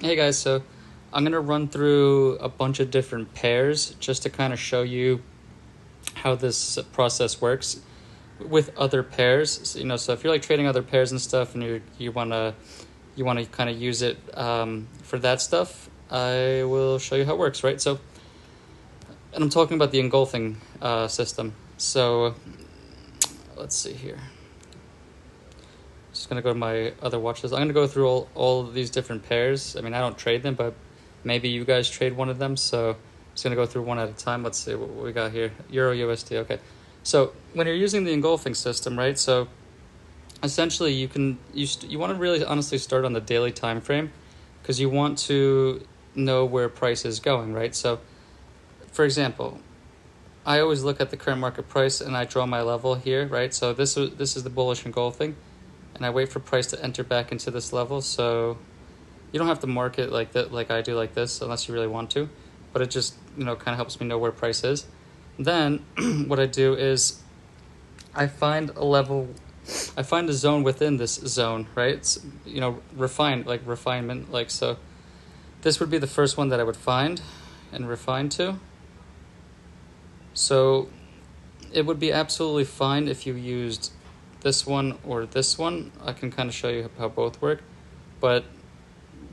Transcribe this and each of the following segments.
Hey guys, so I'm going to run through a bunch of different pairs just to kind of show you how this process works with other pairs. So if you're like trading other pairs and stuff, and you want to kind of use it for that stuff, I will show you how it works, right? So, and I'm talking about the engulfing system. So let's see here. Just gonna go to my other watches. I'm gonna go through all of these different pairs. I mean, I don't trade them, but maybe you guys trade one of them. So I'm just gonna go through one at a time. Let's see what we got here. Euro USD. Okay. So when you're using the engulfing system, right? So essentially, you want to really honestly start on the daily time frame because you want to know where price is going, right? So, for example, I always look at the current market price and I draw my level here, right? So this is the bullish engulfing, and I wait for price to enter back into this level. So you don't have to mark it like that, like I do, like this, unless you really want to, but it just kind of helps me know where price is. Then what I do is I find a level, I find a zone within this zone, right? It's, refinement, like so. This would be the first one that I would find and refine to. So it would be absolutely fine if you used this one or this one. I can kind of show you how both work, but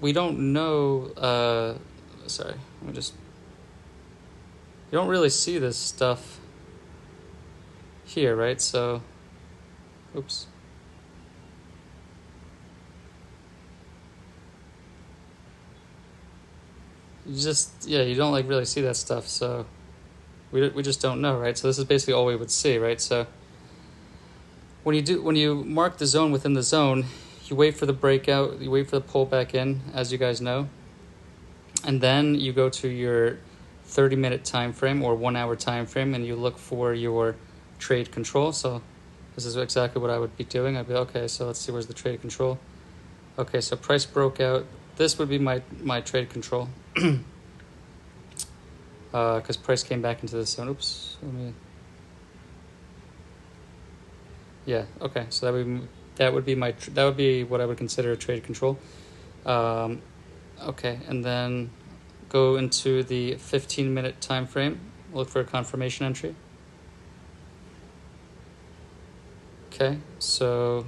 we don't know. Sorry, let me just. You don't really see this stuff here, right? So, oops. You don't like really see that stuff. So we just don't know, right? So this is basically all we would see, right? So when you mark the zone within the zone, you wait for the breakout, you wait for the pullback in, as you guys know, and then you go to your 30-minute time frame or 1 hour time frame, and you look for your trade control. So this is exactly what I would be doing. I'd be okay. So let's see, where's the trade control? Okay, so price broke out. This would be my trade control. Because price came back into the zone. Oops. Yeah. Okay. So that would be what I would consider a trade control. Okay, and then go into the 15-minute time frame. Look for a confirmation entry. Okay, so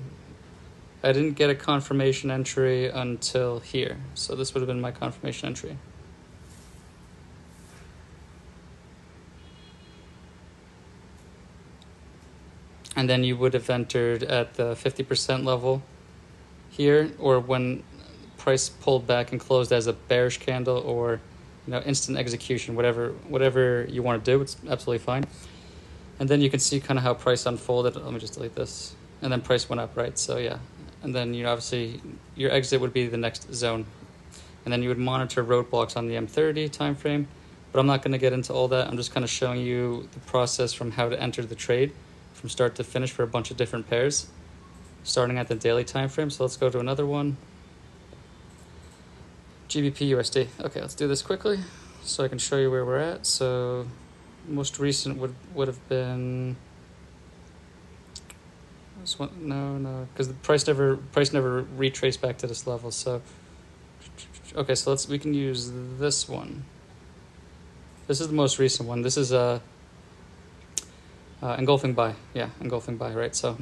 I didn't get a confirmation entry until here. So this would have been my confirmation entry. And then you would have entered at the 50% level here, or when price pulled back and closed as a bearish candle, or instant execution, whatever you want to do, it's absolutely fine. And then you can see kind of how price unfolded. Let me just delete this. And then price went up, right? So yeah. And then obviously your exit would be the next zone. And then you would monitor roadblocks on the M30 time frame. But I'm not going to get into all that. I'm just kind of showing you the process from how to enter the trade from start to finish for a bunch of different pairs, starting at the daily time frame. So let's go to another one. GBP USD. Okay, let's do this quickly so I can show you where we're at. So most recent would have been this one. No, because the price never retraced back to this level. So okay, so we can use this one. This is the most recent one. This is engulfing buy. Yeah, engulfing buy, right? So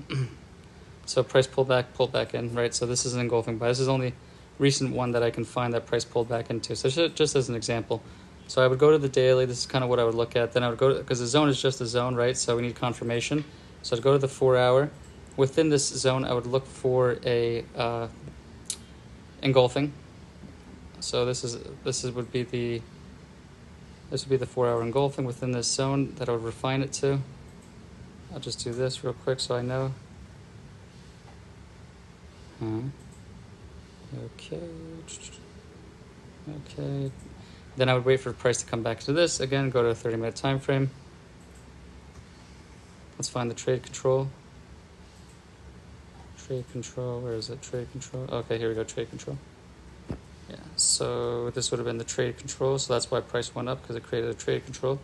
so price pulled back in, right? So this is an engulfing buy. This is only recent one that I can find that price pulled back into. So just as an example. So I would go to the daily. This is kind of what I would look at. Then I would go because the zone is just a zone, right? So we need confirmation. So I'd go to the 4 hour. Within this zone, I would look for a engulfing. So this would be the 4 hour engulfing within this zone that I would refine it to. I'll just do this real quick so I know. Okay. Then I would wait for the price to come back to this. Again, go to a 30-minute time frame. Let's find the trade control. Trade control, where is it? Trade control. Okay, here we go, trade control. Yeah, so this would have been the trade control. So that's why price went up, because it created a trade control.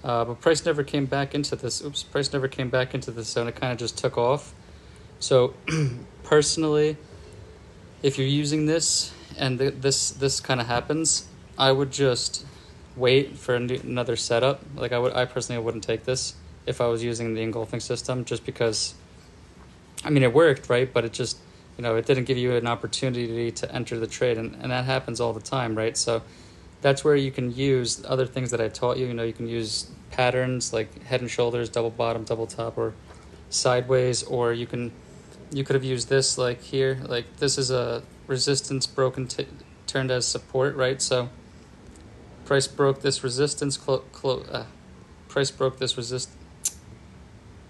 But price never came back into this. Price never came back into this zone. It kind of just took off. So personally, if you're using this and this kind of happens, I would just wait for another setup. Like I personally wouldn't take this if I was using the engulfing system, just because, I mean, it worked, right? But it just, it didn't give you an opportunity to enter the trade, and that happens all the time, right? So that's where you can use other things that I taught you. You can use patterns like head and shoulders, double bottom, double top, or sideways, or you could have used this like here. Like this is a resistance broken turned as support, right? So price broke this resistance,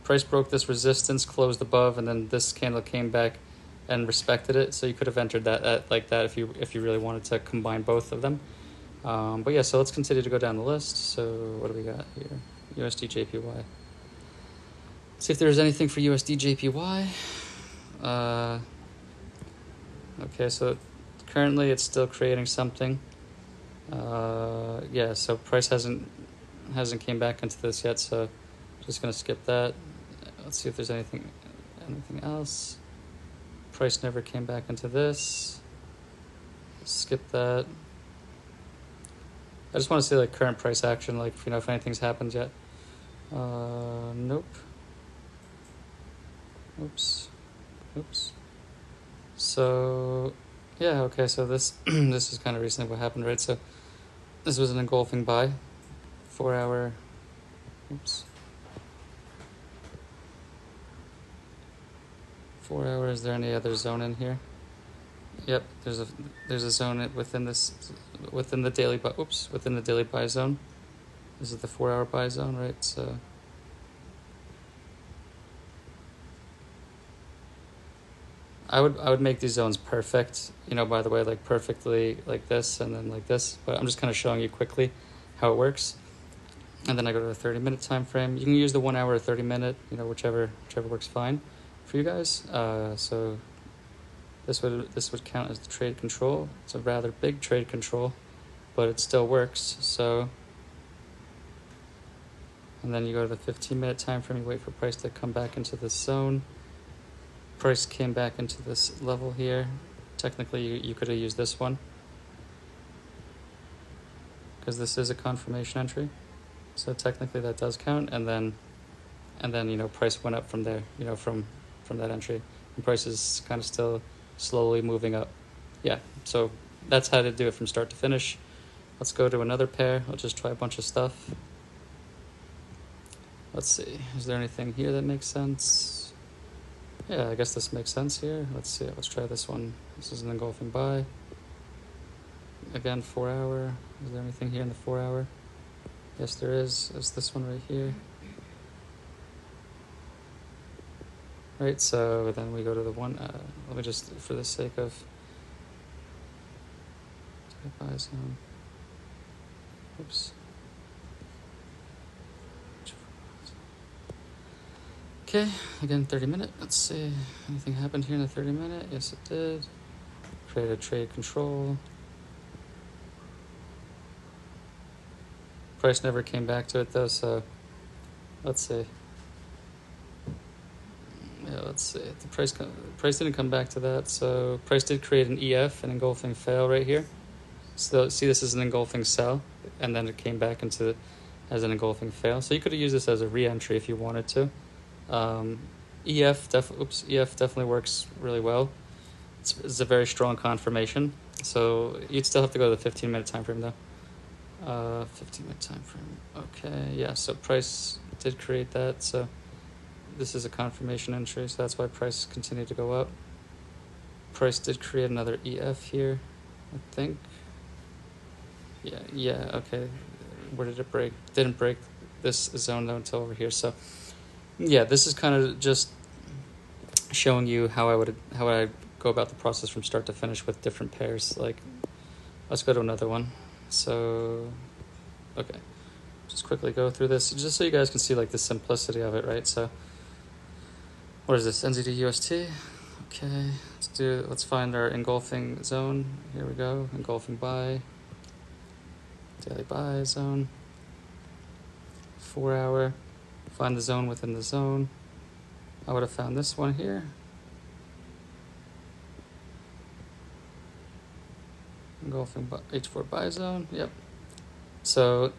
price broke this resistance, closed above, and then this candle came back and respected it. So you could have entered that at like that if you really wanted to combine both of them. But yeah, so let's continue to go down the list. So what do we got here? USD JPY. See if there's anything for USD JPY. Okay, so currently it's still creating something. Yeah, so price hasn't came back into this yet, so just gonna skip that. Let's see if there's anything else. Price never came back into this. Skip that. I just want to see like current price action, like if anything's happened yet. Nope. Oops. So yeah, okay, so this this is kind of recently what happened, right? So this was an engulfing buy, 4 hour. Oops. 4 hours. Is there any other zone in here? Yep, there's a zone within the daily buy zone. This is the 4 hour buy zone, right? So I would make these zones perfect, by the way, like perfectly like this and then like this, but I'm just kind of showing you quickly how it works. And then I go to the 30-minute time frame. You can use the 1 hour or 30-minute, whichever works fine for you guys. So this would count as the trade control. It's a rather big trade control, but it still works. So, and then you go to the 15-minute time frame. You wait for price to come back into this zone. Price came back into this level here. Technically, you could have used this one because this is a confirmation entry. So technically that does count, and then price went up from there, from that entry, and price is kind of still slowly moving up. Yeah, so that's how to do it from start to finish. Let's go to another pair. I'll just try a bunch of stuff. Let's see, is there anything here that makes sense? Yeah, I guess this makes sense here. Let's see, let's try this one. This is an engulfing buy. Again, 4 hour. Is there anything here in the 4 hour? Yes, there is. It's this one right here. Right, so then we go to the one. Let me just, for the sake of buy zone. Oops. Okay, again, 30-minute. Let's see. Anything happened here in the 30-minute? Yes, it did. Create a trade control. Price never came back to it though, so let's see. Yeah, let's see. The price didn't come back to that, so price did create an EF, an engulfing fail right here. So see, this is an engulfing sell, and then it came back into as an engulfing fail. So you could have used this as a re-entry if you wanted to. EF definitely works really well. It's a very strong confirmation. So you'd still have to go to the 15-minute time frame though. 15-minute time frame. Okay, yeah. So price did create that. So this is a confirmation entry. So that's why price continued to go up. Price did create another EF here, I think. Yeah. Okay. Where did it break? Didn't break this zone though until over here. So yeah, this is kind of just showing you how I would go about the process from start to finish with different pairs. Like, let's go to another one. So, okay, just quickly go through this just so you guys can see like the simplicity of it, right? So, what is this? NZD UST. Okay, let's find our engulfing zone. Here we go, engulfing buy, daily buy zone, 4 hour. Find the zone within the zone. I would have found this one here. engulfing H4 buy zone. Yep. So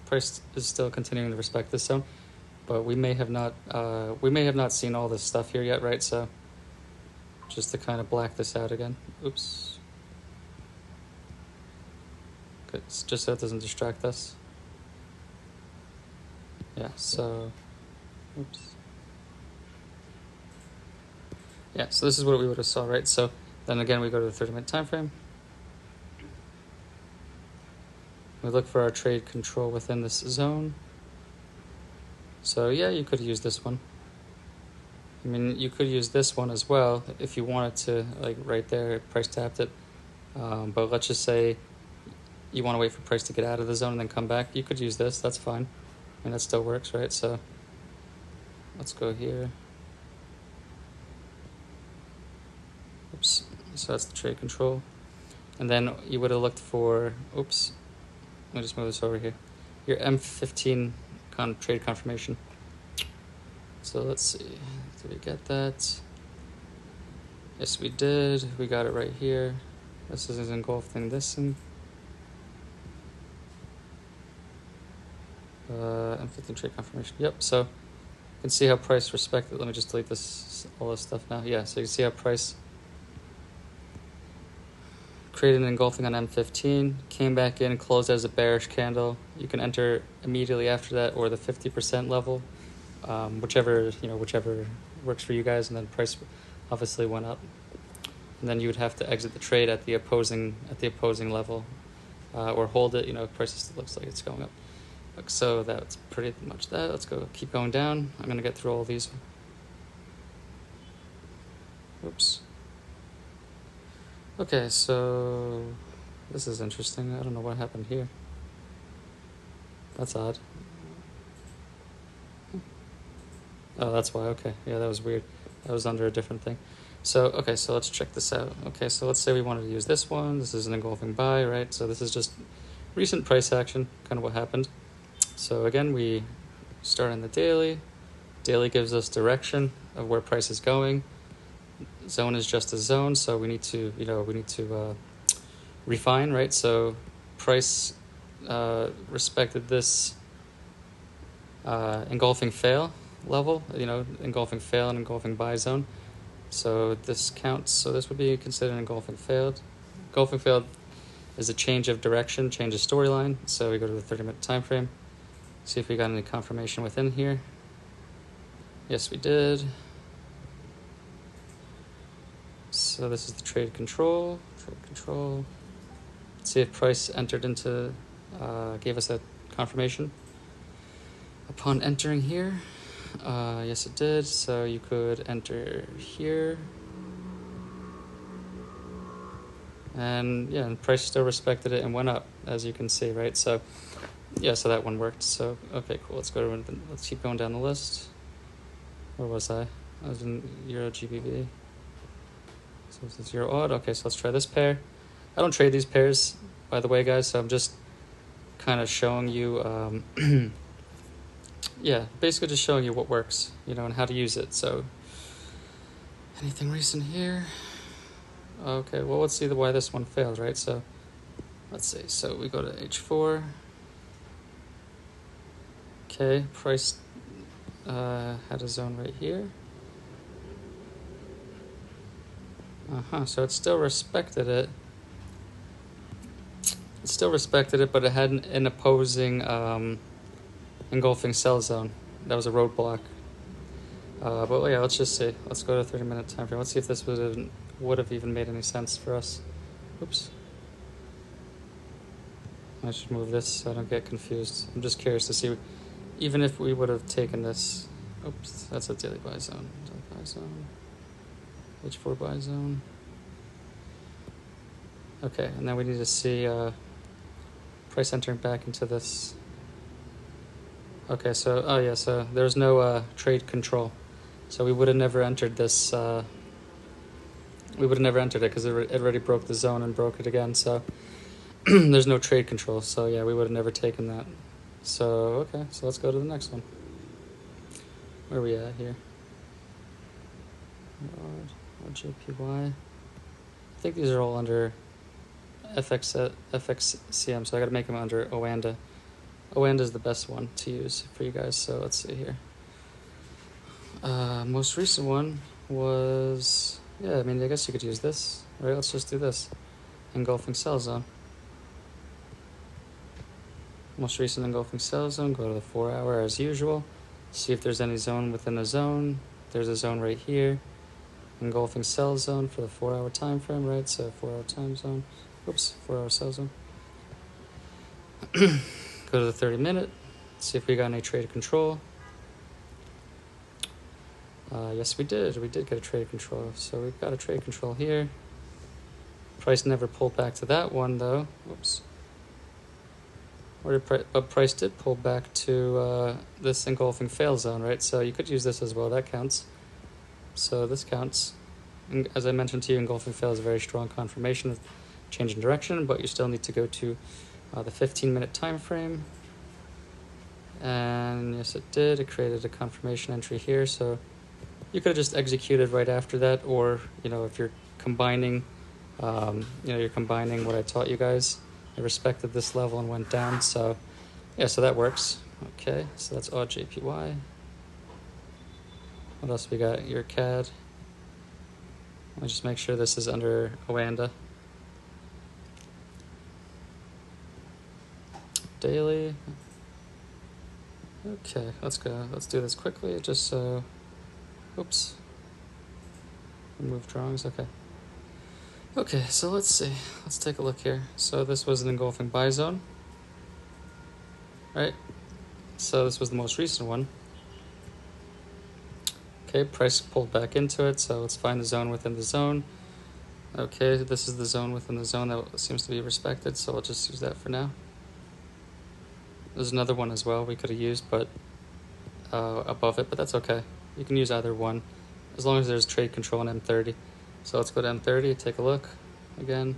price is still continuing to respect this zone, but we may have not seen all this stuff here yet, right? So just to kind of black this out again. Oops. Okay, just so it doesn't distract us. Yeah. So, oops. Yeah. So this is what we would have saw, right? So then again, we go to the 30-minute time frame. We look for our trade control within this zone. So yeah, you could use this one. I mean, you could use this one as well if you wanted to, like right there, price tapped it. But let's just say you want to wait for price to get out of the zone and then come back. You could use this, that's fine. And that still works, right? So let's go here. Oops, so that's the trade control. And then you would have looked for, oops, let me just move this over here. Your M15 trade confirmation. So let's see, did we get that? Yes, we did. We got it right here. This is engulfing this thing. M15 trade confirmation. Yep. So you can see how price respected. Let me just delete all this stuff now. Yeah. So you can see how price created an engulfing on M15, came back in, closed as a bearish candle. You can enter immediately after that or the 50% level, whichever works for you guys. And then price obviously went up, and then you would have to exit the trade at the opposing level, or hold it. Price still looks like it's going up. So that's pretty much that. Let's keep going down. I'm gonna get through all these. Oops. Okay, so this is interesting. I don't know what happened here. That's odd. Oh, that's why. Okay, yeah, that was weird. That was under a different thing. So, okay, so let's check this out. Okay, so let's say we wanted to use this one. This is an engulfing buy, right? So this is just recent price action, kind of what happened. So again, we start on the daily. Daily gives us direction of where price is going. Zone is just a zone, so we need to refine, right? So price respected this engulfing fail level, engulfing fail and engulfing buy zone. So this counts. So this would be considered engulfing failed. Engulfing failed is a change of direction, change of storyline. So we go to the 30-minute time frame. See if we got any confirmation within here. Yes, we did. So this is the trade control. Let's see if price entered into, gave us a confirmation. Upon entering here, yes it did. So you could enter here. And yeah, and price still respected it and went up, as you can see, right? So yeah, so that one worked. So okay, cool. Let's keep going down the list. Where was I? I was in Euro GBP. So this is Euro odd. Okay, so let's try this pair. I don't trade these pairs, by the way, guys. So I'm just kind of showing you, yeah, basically just showing you what works, and how to use it. So anything recent here? Okay, well, let's see why this one failed, right? So let's see. So we go to H4. Okay, price had a zone right here. So it still respected it. But it had an opposing engulfing sell zone. That was a roadblock. But yeah, let's just see. Let's go to 30-minute time frame. Let's see if this would have even made any sense for us. Oops. I should move this so I don't get confused. I'm just curious to see, even if we would have taken this. Oops, that's a daily buy zone. Daily buy zone. H4 buy zone. Okay, and then we need to see price entering back into this. Okay, so so there's no trade control, so we would have never entered this. We would have never entered it because it already broke the zone and broke it again. So there's no trade control. So yeah, we would have never taken that. So okay, so let's go to the next one. Where are we at here? JPY. I think these are all under FXCM, so I got to make them under Oanda. Oanda is the best one to use for you guys. So let's see here. Most recent one was, yeah, I mean, I guess you could use this, right? Let's just do this. Engulfing sell zone. Most recent engulfing sell zone, go to the 4 hour as usual. See if there's any zone within the zone. There's a zone right here. Engulfing sell zone for the 4 hour time frame, right? So 4 hour time zone. Oops, 4 hour sell zone. Go to the 30 minute. See if we got any trade control. Yes, we did. We did get a trade control. So we've got a trade control here. Price never pulled back to that one though. Whoops. But price did pull back to this engulfing fail zone, right? So you could use this as well. That counts. So this counts. And as I mentioned to you, engulfing fail is a very strong confirmation of change in direction, but you still need to go to the 15-minute time frame. And yes, it did. It created a confirmation entry here. So you could have just executed right after that, or if you're combining, you're combining what I taught you guys. I respected this level and went down. So yeah, so that works. Okay, so that's odd JPY. What else we got? Your CAD. I'll just make sure this is under Oanda. Daily. Okay, let's go. Let's do this quickly. Just so. Oops. Remove drawings. Okay. Okay, so let's see. Let's take a look here. So this was an engulfing buy zone, right? So this was the most recent one. Okay, price pulled back into it, so let's find the zone within the zone. Okay, this is the zone within the zone that seems to be respected, so I'll just use that for now. There's another one as well we could have used, but above it, but that's okay. You can use either one, as long as there's trade control on M30. So let's go to M30, take a look again.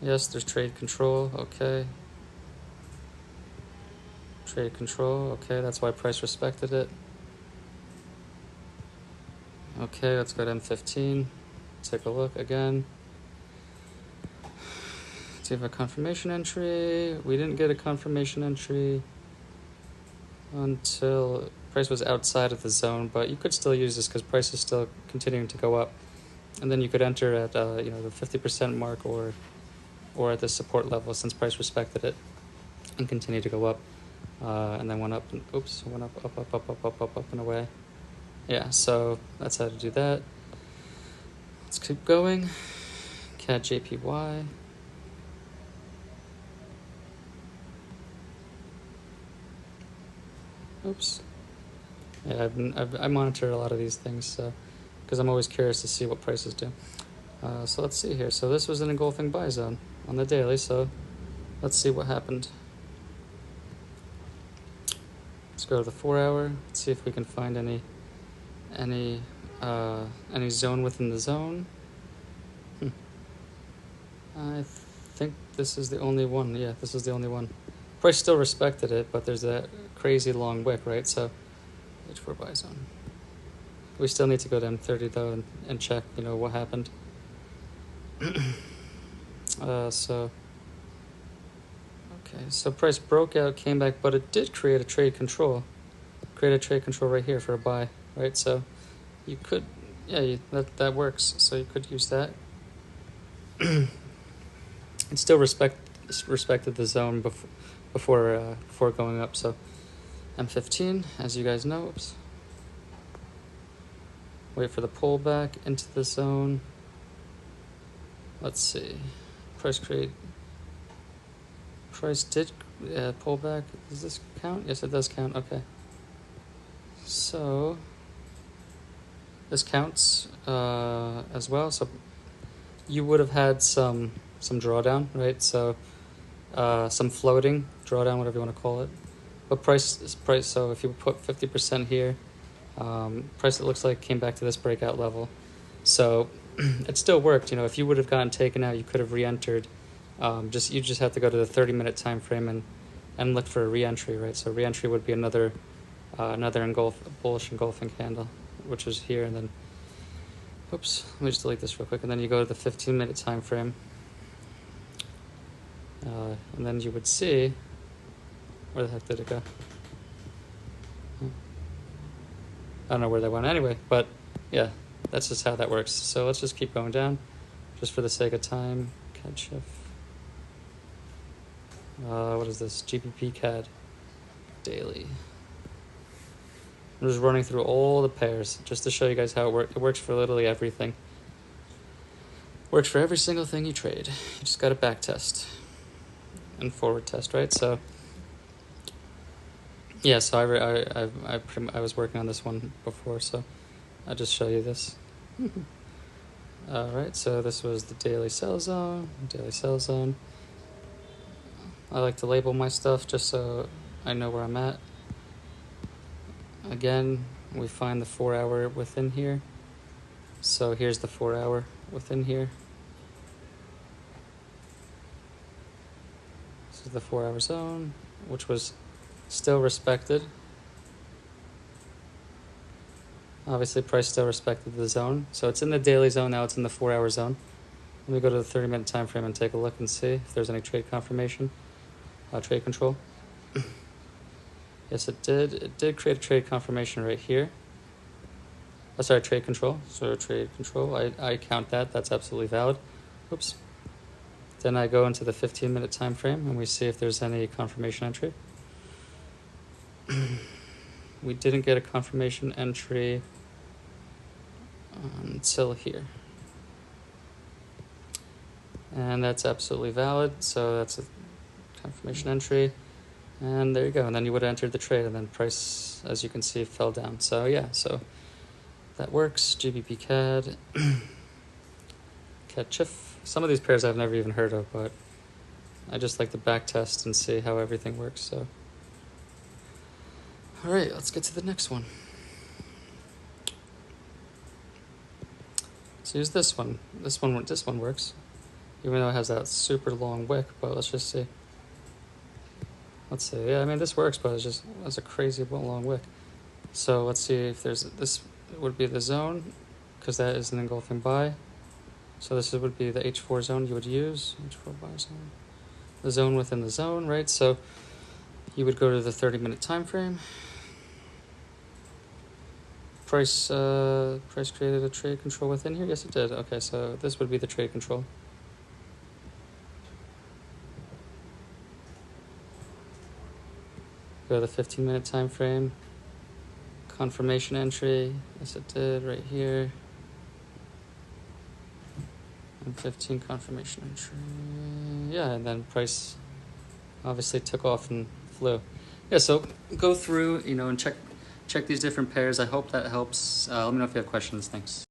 Yes, there's trade control, okay. Trade control, okay, that's why price respected it. Okay, let's go to M15, take a look again. See if a confirmation entry. We didn't get a confirmation entry until price was outside of the zone, but you could still use this because price is still continuing to go up. And then you could enter at the 50% mark or at the support level since price respected it and continue to go up. And then went up and went up and away. Yeah, so that's how to do that. Let's keep going. CAD JPY. Oops. Yeah, I monitor a lot of these things, so because I'm always curious to see what prices do. So let's see here. So this was an engulfing buy zone on the daily. So let's see what happened. Let's go to the 4 hour. Let's see if we can find any zone within the zone. I think this is the only one. Yeah, this is the only one. Price still respected it, but there's that crazy long wick, right? So H4 buy zone. We still need to go to M30 though and check, what happened. So price broke out, came back, but it did create a trade control. Create a trade control right here for a buy, right? So you could, that works. So you could use that. It still respected the zone before going up. So M15, as you guys know. Oops. Wait for the pullback into the zone. Let's see. Price did pull back. Does this count? Yes, it does count. Okay. So this counts as well. So you would have had some drawdown, right? So some floating drawdown, whatever you want to call it. But price. So if you put 50% here, price, it looks like, came back to this breakout level. So it still worked. If you would have gotten taken out, you could have re-entered. You just have to go to the 30-minute time frame and look for a re-entry, right? So re-entry would be another bullish engulfing candle, which is here, and then Oops, let me just delete this real quick, and then you go to the 15-minute time frame, and then you would see, where the heck did it go? I don't know where that went anyway, but yeah, that's just how that works. So let's just keep going down, just for the sake of time. CAD shift. What is this? GBP CAD daily. I'm just running through all the pairs just to show you guys how it works. It works for literally everything. Works for every single thing you trade. You just got to back test and forward test, right? So yeah, so I was working on this one before, so I'll just show you this. All right, so this was the daily sell zone. Daily sell zone. I like to label my stuff just so I know where I'm at. Again, we find the 4 hour within here. So here's the 4 hour within here. This is the 4 hour zone, which was still respected. Obviously, price still respected the zone. So it's in the daily zone, now it's in the 4 hour zone. Let me go to the 30-minute time frame and take a look and see if there's any trade confirmation, trade control. Yes, it did. It did create a trade confirmation right here. Oh, sorry, trade control. So trade control, I count that. That's absolutely valid. Oops. Then I go into the 15-minute time frame and we see if there's any confirmation entry. We didn't get a confirmation entry until here. And that's absolutely valid. So that's a confirmation entry. And there you go. And then you would have entered the trade, and then price, as you can see, fell down. So yeah, so that works. GBP CAD, CAD CHIF. Some of these pairs I've never even heard of, but I just like to back test and see how everything works. So, all right, let's get to the next one. Let's use this one. This one works, even though it has that super long wick. But let's just see. Let's see. Yeah, I mean this works, but it's a crazy long wick. So let's see if there's this would be the zone, because that is an engulfing buy. So this would be the H4 zone you would use. H4 buy zone. The zone within the zone, right? So you would go to the 30-minute time frame. Price created a trade control within here. Yes, it did. Okay, so this would be the trade control. Go to the 15-minute time frame. Confirmation entry. Yes, it did right here. And 15 confirmation entry. Yeah, and then price obviously took off and flew. Yeah, so go through, and check these different pairs. I hope that helps. Let me know if you have questions. Thanks.